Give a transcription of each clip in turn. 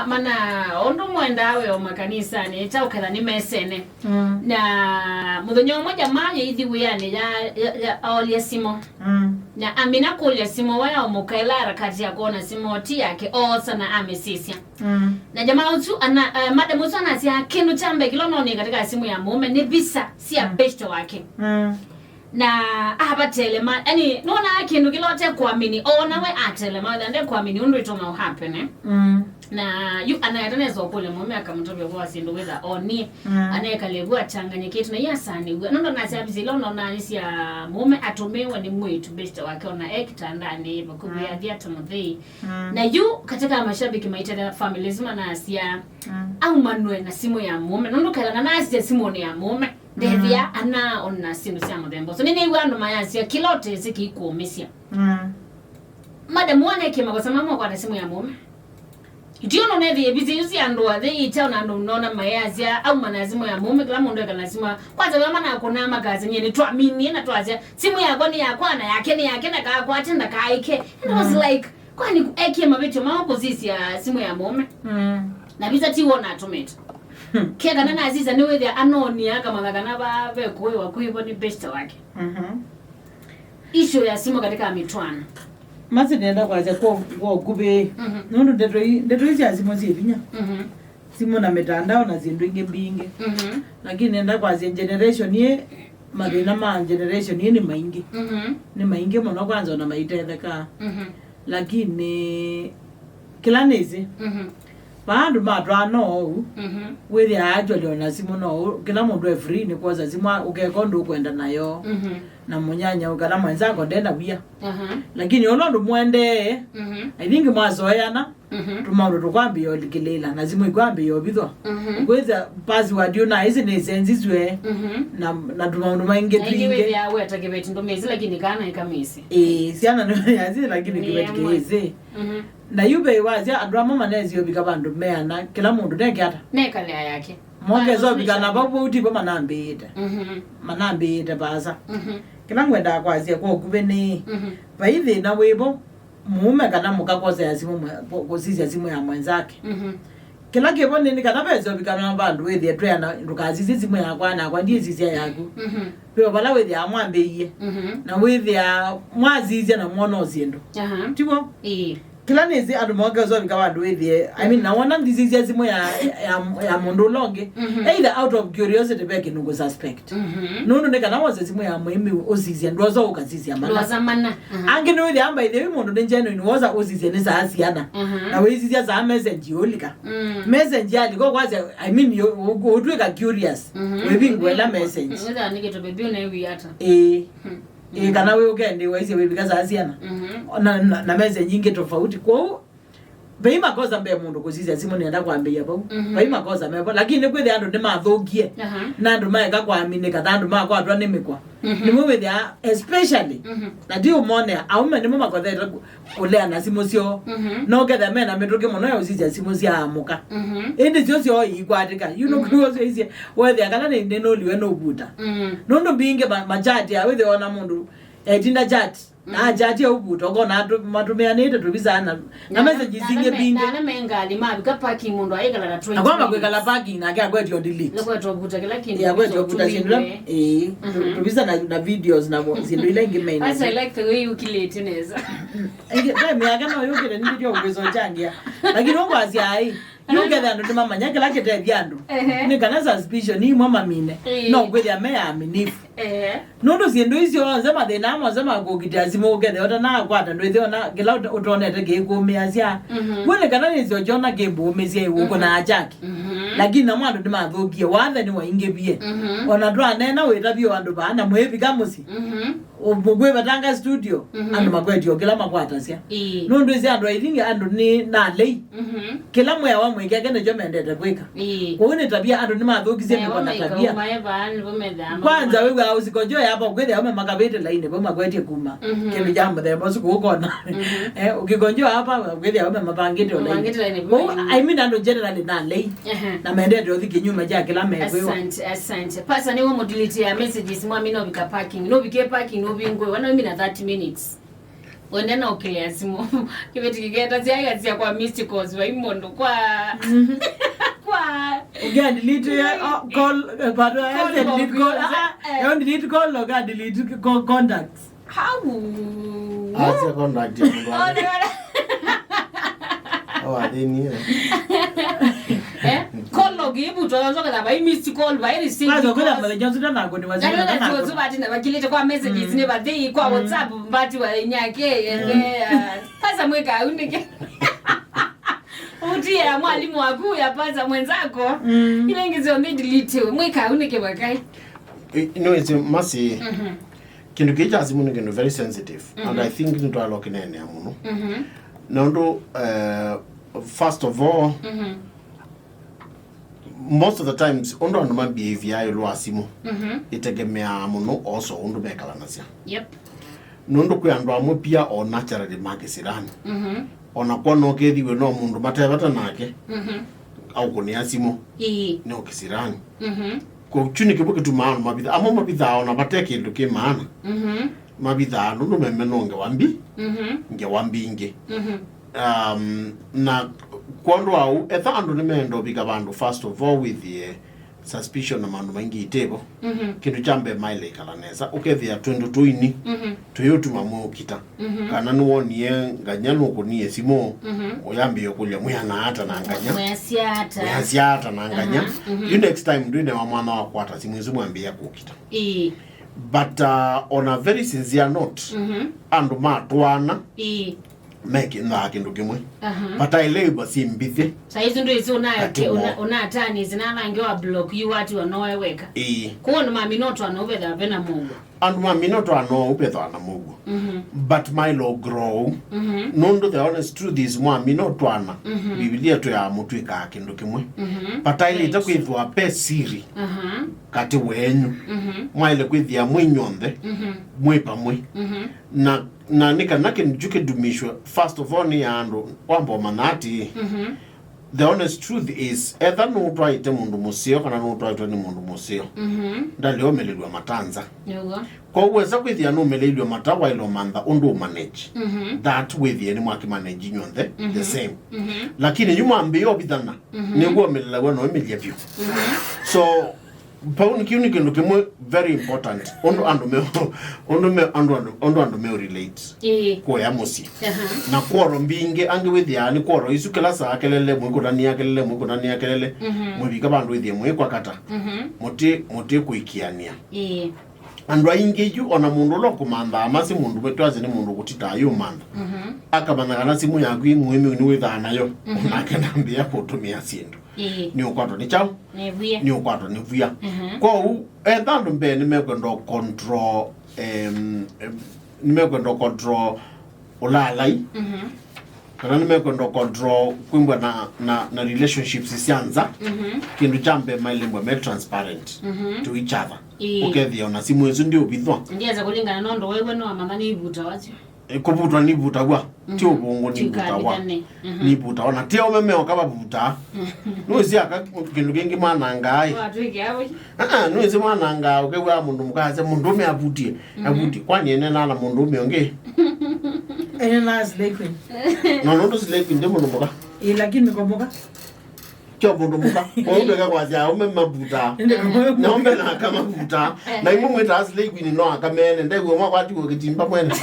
mana ondo mwendawe o makanisa ni chaukela ni mesene na mudonyo moja manye hivi wiyane ya olia simo na amina kulia simo waya omukela harakati ya kuona simo ti yake osa na amesisia na jamaa utu ana madam utu anasia kinu chambe kilono ni katika simu ya mume ni visa si ya besto wake na abatele ma yani nona kindu kilote kuamini ona we atele ma ndende kuamini undu itoma happen na yu anayetaneza okole mume akamtobya kwa sindu weza oni anayekalebwa changanye kitu na yasani nondo na sabizi lono na nisia mume atumewe ni mwitu best wake ona ekitandani bakubya diato mudhi na yu katika mashabiki maitana families na asia au manwe na simu ya mume nondo kala na asia simu ya mume devia ana onna sinu sia mudembo so nini wano mayasia kilote zikikuumisia madam wane kema kwa sababu kwa simu ya mume ndio none the bizi andoa the ita na nona mayazia au manazimo ya mume kila mundu akanasima kwanza kama na kuna magazi nyeni tu amini na tuazia simu yako ni yako na yake ni yake na kwa atenda kaike it was like kwani eke mabicho mambo sisi ya simu ya mume na biza ti wona automate kega na aziza ni wewe anoni aka magana ba be kuwa kuibo ni best wake issue ya simu katika mitwana mazi nenda kwaza kwa kube nondo ndeto hizi azimo zivinya simu na mitandao na zindu inge binge lakini nenda kwaza generation ye madina ma generation ye ni maingi mwana kwanza na maitetheka lakini kila nezi bandu matwano wewe ajoli na simu no kila mundu free ni kwaza simu ukekondo kwenda nayo na munyanya ukala mwenzako ndenda bia lakini olondo mwende I think mwazoeana tumauro tukwambia olikilela na simu ikwambia yobithwa kweza password yona hizi ni senzizwe na tumauro mainge twinge wewe yawe atakebeti ndo mezi lakini kana ikamisi siana no yazi lakini kibeti kezi na yube wazi andwa mama nezi yobika bandu meana kila mundu nekyata nekale yake mongezo bikana babu uti ba manambite baza kila ngwenda kwazi ko kubeni baithi na webo mume kana mukakoza yazimu kosizi yazimu ya mwenzake kila kebone ni kana bezo bikana bandu wethi etwana ndukazizi zimu ya kwana kwa ndiye zizia yaku pero bala wethi amwambe iye na wethi mwazizi na mwono zindu tibo kila nezi andu mwagezo bikabandu wethi I mean na wana ndizizi yazimu ya mundu longe either out of curiosity beke nugo suspect nono ne kana wazi zimu ya mwemi ozizi ndozo ukazizi amana angene wethi amba ithe mundu njenno ni woza ozizi ne saasiana na wezizi za message yolika message ali ko kwazi I mean you utweka curious webingwela message ngira nike to bebi na wi ata kana wewe ugende waizi wewe bikaza asiana na message nyingi tofauti kwa Baima koza mbe mundu kuzizi simu nenda kwambia bau baima koza mbe lakini kwethi andu ni mathogie na andu maeka kwamine ka andu makwa atwa nimikwa ni mwe thia especially na dio mone aume ni mama kotheta kulea na simu cio no getha mena mituke muno ya uzizi simu cia amuka indi cio cio ikwatika you know kuzo izi wethi akana ni no liwe no buta no ndo binge majati ya wethi ona mundu tinda jati na jati ya ubuto kona matumeanete tubizana na message zinge binge na mengali mabika parking mundu ayikala na 20 akwamba kwekala parking na kya kwetyo delete lokho tobuta kila kindu ya kwetyo buta sindula tubizana na videos na zindu ile ngime I like the way you kilete neza time yakana yokile ndiyo ugezo changia lakini ngo asiai yongeza ndo mama nyake lake tebyandu ni kana suspicion ni mama mine no kweli ameya aminifu nondo siendo hizo anzema de namo anzema gogita simogede ota na kwata ndo hizo na gela utonete ge kumeazia wone kana nizo jona ge bomezia uko na ajaki lakini na mwandu ndi mathokie wathe ni wainge bie ona ndo anena wetabio andu bana mwevi kamusi obugwe batanga studio andu magwetio kila makwata sia nondo hizo andu I think andu ni na lei kila mwe wa mweke kene jo mendete kweka kuone tabia andu ni mathokize mko na tabia kwanza wewe usikojoe hapa kweli home makabete laini boma kwete kuma kile jambo the boss kukona ukigonjoa hapa kweli home mapangete laini I mean andu generally na lei na mendete odhiki nyuma ja kila mewe asante pasa ni wo delete ya messages mwami no bika parking no bike parking no bingwe wana mimi na 30 minutes Ondena ukilia simu. Kiveti kigeta ziaga kwa mysticals wa imondo kwa Again, delete call, but I said delete call. I don't delete call, or delete contacts. How? As a contact. Oh, I didn't hear. Call log ibu tunazoka by missed call by receive. Azo kula mbele jonzo na ngoni wazima na. Ndio zubati na bakilete kwa messages ne badhi kwa WhatsApp mbati wa nyake pasa mweka undike. Utia mwalimu wangu ya pasa mwenzako ile ngizo delete mweka undike wakai. It's masi. Kindu kicha simu ni very sensitive and I think into a lock in any amuno. Nondo first of all most of the times ondo ndo behavior yo asimu itegemea muno also ondo bekala nasia. Yep. Nondo kuyandwa amupia o naturally makisirani. Ona kwa no kethiwe no mundu matebata nake. Au kuni asimu. No kisirani. Ko chuni kibuke tu maana mabitha amo mabitha ona bateke nduke maana. Mabitha ndo memenonge wambi. Nge wambi nge. Na kwando au ethando nimendo bikabandu first of all with the suspicion na mandu maingi itebo kindu chambe maile kalaneza ukethia 22 ini tuyotu mamu kita kana nuonie nganyano kunie simo oyambi yokulya muyana hata na nganya muyasiata na nganya you next time ndine wa mwana wa kwata simu mwambia kukita but on a very sincere note andu matwana make na kindu kimwe but I labor simbithi saizi ndo izo una Athiani zinalangiwa block you watu wanoweka kuona mami noto anoveda vena mungu and mami noto ano upetha na mungu but my law grow nondo the honest truth is mami noto ana biblia to ya mutu ika kindu kimwe but I later kwithwa pe siri kati wenyu mwaile kwithia mwinyonde mwipa mwe na nika nake njuke dumishwa first of all ni ando wambo manati the honest truth is either no try te mundu musio kana no try ni mundu musio ndalio melelwa matanza kwa uweza kwithia no melelwa matawa ilo manda ondo manage that with any mwaki manage nyonde the same lakini nyuma mbio bidana negwa melelwa no emelia view so Pauni kiuni kindu kimwe very important ondo me relate kwa ya musi na kworo mbinge ange withia ni kworo isu kila saa kelele mwiko ndani ya kelele mwibika bandu withia mwiko kata muti kuikiania andu aingeju ona mundu lo kumanda amasi mundu betwaze ni mundu gutita yo manda akabana kana simu yaku imwemi ni witha nayo nakenda mbia kutumia sindu ni ukwato ni chao ni ukwato ni vuya kwa u endandu mbe ni mekwendo control ulalai kana ni mekwendo control kwimbwa na relationships sianza kindu chambe mailembo me transparent to each other ukethia ona simu ezo ndio bithwa ndiaza kulingana nondo wewe no mama ni ibuta wacho kubutwa ni buta gwa tio bongo ni buta wa ni buta ona tio memeo kaba buta nuzi aka kindu kingi mana ngai watu iki hapo nuzi mana ngai ukegwa mundu mukaze mundu me abuti kwani ene nala mundu me onge ene na slay queen no slay queen ndemo muka lakini komboka kyo mundu muka onde ka kwaza aume mabuta na ombe na kama buta na imu mwita slay queen no akamene ndego mwa kwati ko kitimba mwene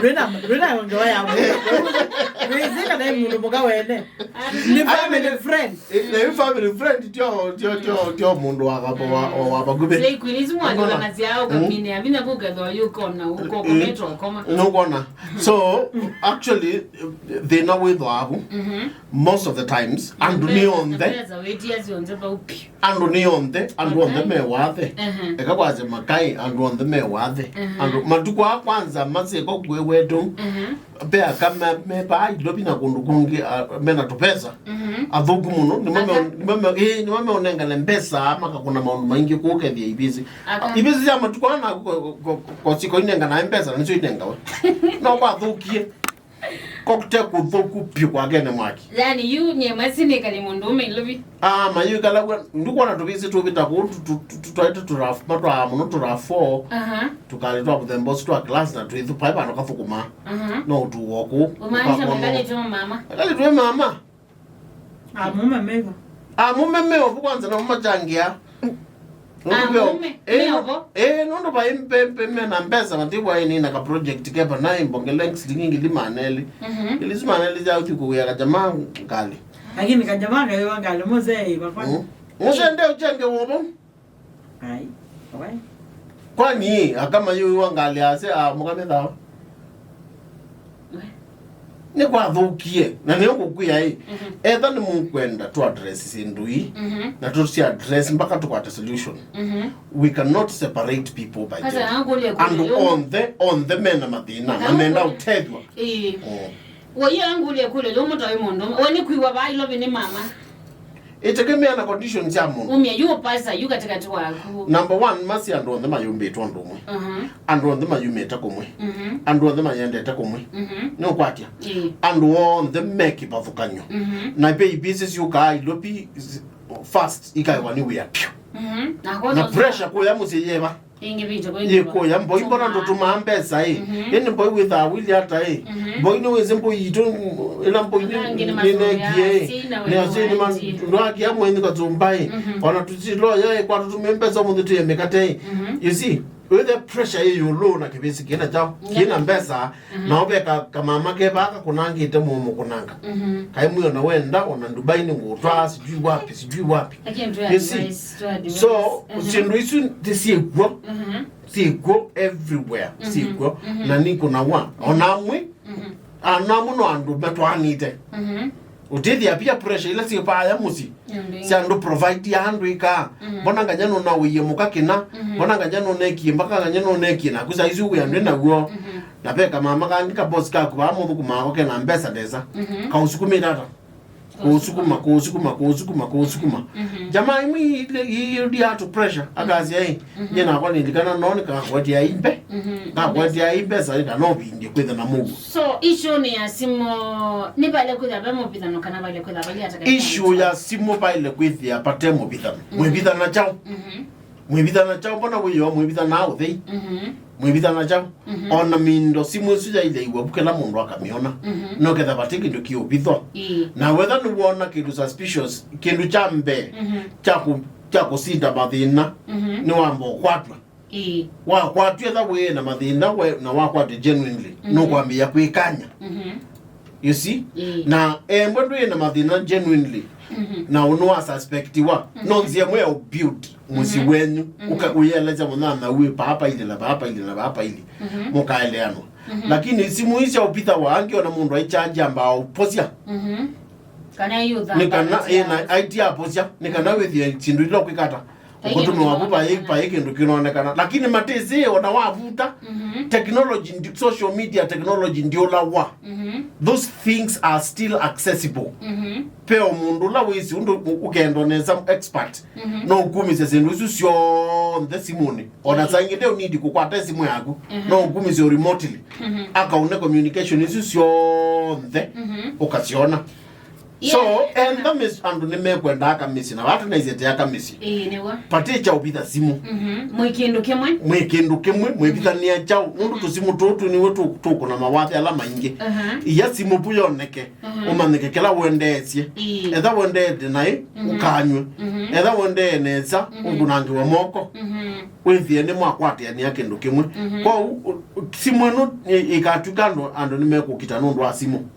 Rena ngo ya wezeka na mundu muka wene ni family friend ni family friend tio mundu wa bagube slay queen is mwa ndio na ziao kamine abina kugadwa yuko na uko metro koma no gonna so actually they know with abu most of the times and on the me wathe ekakwaze makai and on the me wathe and matuko akwanza maseko gwewetu bea kama me ba ilobina kundu kungi mena tupesa athugu muno ni mama onenga na mpesa ama kuna maundu maingi kukethia ibizi ya matuko na kwa siko inenga na mpesa niso inenga we no kwa thukie kokte kuthoku pi kwa gene mwaki yani yu nye masine kali mundu umelovi mayu kala nduko na tubisi tubita ku tutaita turaf matwa muno turafo tukale twa buthembo twa class na twithu pipe ano kafukuma no tuwoku umanisha mkali tu mama kali tu mama mume meva mume meva kwanza na mama changia mume nondo ba impempe mena mbeza matibwa ini na ka project kepa na imbongelengs lingi limaneli ilizimaneli za uthi ya jamaa kali lakini kajamaa kayo ngale mose bafanya mose ndio chenge wobo ai owe kwani akama yu wangali ase mukamenda ni kwa thukie na ni ukukuya hii etha ni munkwenda to address sindui na to see address mpaka tukwata solution we cannot separate people by gender and on the men mathina na nenda utethwa woye angulie kule lo mutwa imondo woni kwiwa bailo bini mama itegemea na conditions ya mundu umya yu pasa yu katikati wako number 1 masi ando the mayumbe tondo mwe ando the mayume takomwe ando the mayende takomwe no kwatia ando the make bathukanyo na be business yu ka ilopi fast ikaiwani we apio na pressure ko ya musiyeba yeko ya mboy mbona ndo tumambesa yeni mboy with a will hata boy no wezembo yito ela mboy ni negie ne asini man ndo akia mweni ka zombai ona tutilo ya kwa tumembesa mundu tuyemekate you see with the pressure you low na kibisi kina chao kina mbesa na obeka kama make baka kunangite mumu kunanga kai muyo na wenda ona Dubai ni ngotwa sijui wapi you see so sindu isu tisiekwo siekwo everywhere siekwo na niko na wa onamwe anamu no andu betwanite utithia pia pressure ila sipa ya musi siando provide ya andu ika bona nganyano na wiye mukakina bona nganyano neki mpaka nganyano neki na kuza izu ya ndena guo na beka mama kangika boss ka kuba mu kuma oke na mbesa deza ka usukumi data kusukuma jamaa imi ile dia to pressure agazi ai nyena kwa nilikana noni ka kwati ya imbe ka kwati ya imbe sai da no bindi kwetha na mugu so issue ni ya simo ni bale kwetha ba mo bidano kana bale kwetha bale ataka issue ya simo bale kwetha ya pate mo bidano mwe bidana chao bona wiyo mwe bidana uthi mwibithana chao ona mindo simu suja ile iwa bukela mundu akamiona no ketha batiki ndio kiobitho na whether ni wona kindu suspicious kindu cha mbe cha kusinda mathina ni wambo kwatwa wa kwatwa tha we na mathina we na wa kwatwa genuinely no kwambia kwikanya you see na mbondu ina mathina genuinely na unwa suspectiwa no nzie mwe build musi wenyu ukuyeleza mwana na we papa ile mukaeleano lakini simu hizi upita wangi ona mundu aichaji ambao posia kana yuda nikana ina idea posia nikana wethia chindu ilo kwikata kutume wabuba yiki ndo kinaonekana lakini matezi ona wavuta technology social media technology ndio lawa those things are still accessible peo mundu la wisi undu ukendoneza expert no ukumise zindu isu syo the simone ona sangide unidi kukwata simu yako no ukumise remotely akaune communication isu syo the ukasiona so and the miss andu nimekwenda akamisi na watu na izete akamisi newa pati cha ubitha simu mwikindu kimwe mwibitha ni chao ndu tusimu tutu ni wetu tuko na mawathi ala maingi iya simu puyo neke umanike kila wendesie etha wendede nai ukanywe etha wendede neza ungunangi wa moko wethie ni mwakwate ni akindu kimwe kwa simu no ikatukando andu nimekukita ndu wa simu